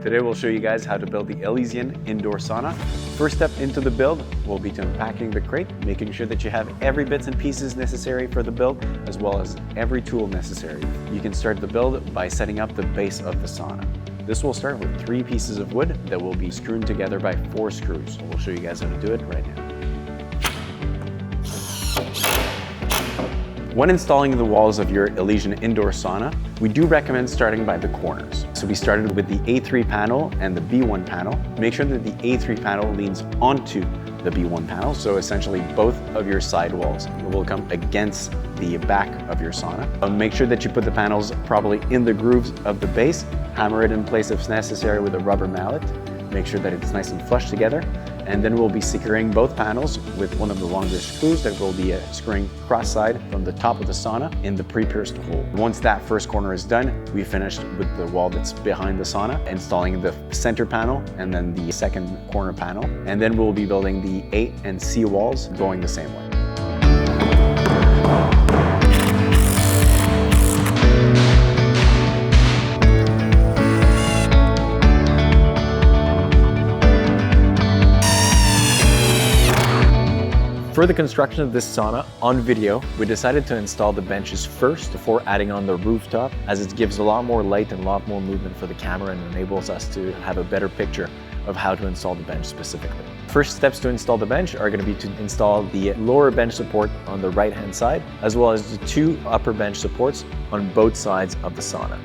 Today we'll show you guys how to build the Elysian Indoor Sauna. First step into the build will be to unpacking the crate, making sure that you have every bits and pieces necessary for the build, as well as every tool necessary. You can start the build by setting up the base of the sauna. This will start with 3 pieces of wood that will be screwed together by 4 screws. We'll show you guys how to do it right now. When installing the walls of your Elysian Indoor Sauna, we do recommend starting by the corners. So we started with the A3 panel and the B1 panel. Make sure that the A3 panel leans onto the B1 panel, so essentially both of your side walls will come against the back of your sauna. Make sure that you put the panels properly in the grooves of the base. Hammer it in place if necessary with a rubber mallet. Make sure that it's nice and flush together. And then we'll be securing both panels with one of the longer screws that will be screwing cross-side from the top of the sauna in the pre-pierced hole. Once that first corner is done, we finished with the wall that's behind the sauna, installing the center panel and then the second corner panel. And then we'll be building the A and C walls going the same way. For the construction of this sauna on video, we decided to install the benches first before adding on the rooftop, as it gives a lot more light and a lot more movement for the camera and enables us to have a better picture of how to install the bench specifically. First steps to install the bench are going to be to install the lower bench support on the right-hand side, as well as the 2 upper bench supports on both sides of the sauna.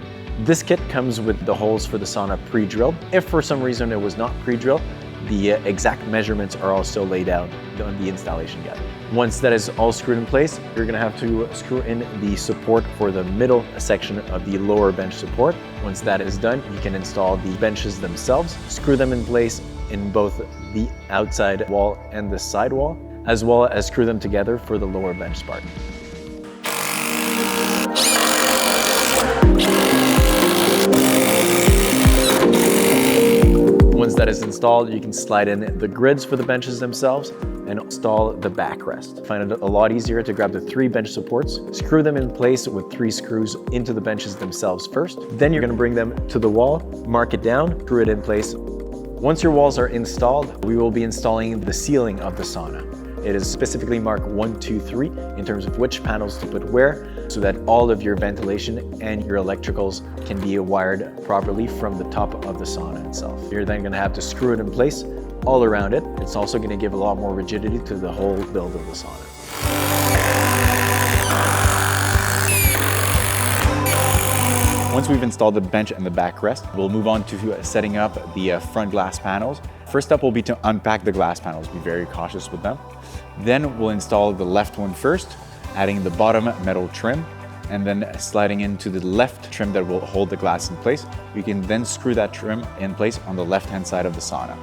This kit comes with the holes for the sauna pre-drilled. If for some reason it was not pre-drilled, the exact measurements are also laid out on the installation guide. Once that is all screwed in place, you're going to have to screw in the support for the middle section of the lower bench support. Once that is done, you can install the benches themselves, screw them in place in both the outside wall and the side wall, as well as screw them together for the lower bench part. Once that is installed, you can slide in the grids for the benches themselves and install the backrest. Find it a lot easier to grab the 3 bench supports, screw them in place with 3 screws into the benches themselves first. Then you're going to bring them to the wall, mark it down, screw it in place. Once your walls are installed, we will be installing the ceiling of the sauna. It is specifically marked 1, 2, 3 in terms of which panels to put where, so that all of your ventilation and your electricals can be wired properly from the top of the sauna itself. You're then going to have to screw it in place all around it. It's also going to give a lot more rigidity to the whole build of the sauna. Once we've installed the bench and the backrest, we'll move on to setting up the front glass panels. First up will be to unpack the glass panels. Be very cautious with them. Then we'll install the left one first, adding the bottom metal trim, and then sliding into the left trim that will hold the glass in place. You can then screw that trim in place on the left-hand side of the sauna.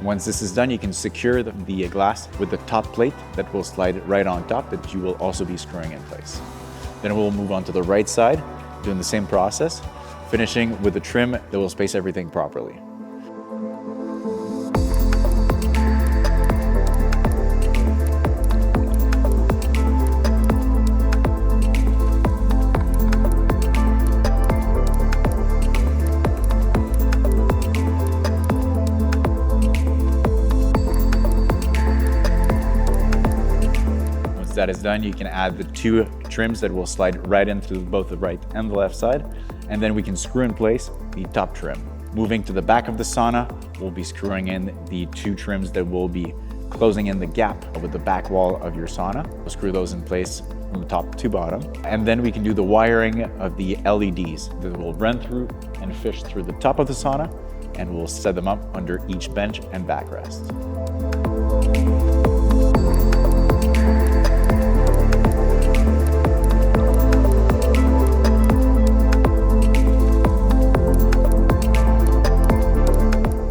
Once this is done, you can secure the glass with the top plate that will slide right on top that you will also be screwing in place. Then we'll move on to the right side, doing the same process, finishing with the trim that will space everything properly. That is done, you can add the 2 trims that will slide right into both the right and the left side, and then we can screw in place the top trim. Moving to the back of the sauna, we'll be screwing in the 2 trims that will be closing in the gap with the back wall of your sauna. We'll screw those in place from the top to bottom, and then we can do the wiring of the LEDs that will run through and fish through the top of the sauna, and we'll set them up under each bench and backrest.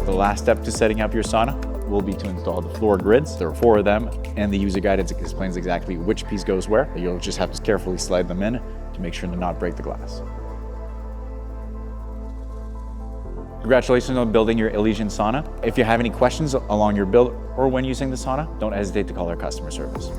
The last step to setting up your sauna will be to install the floor grids. There are 4 of them, and the user guide explains exactly which piece goes where. You'll just have to carefully slide them in to make sure to not break the glass. Congratulations on building your Elysian sauna. If you have any questions along your build or when using the sauna, don't hesitate to call our customer service.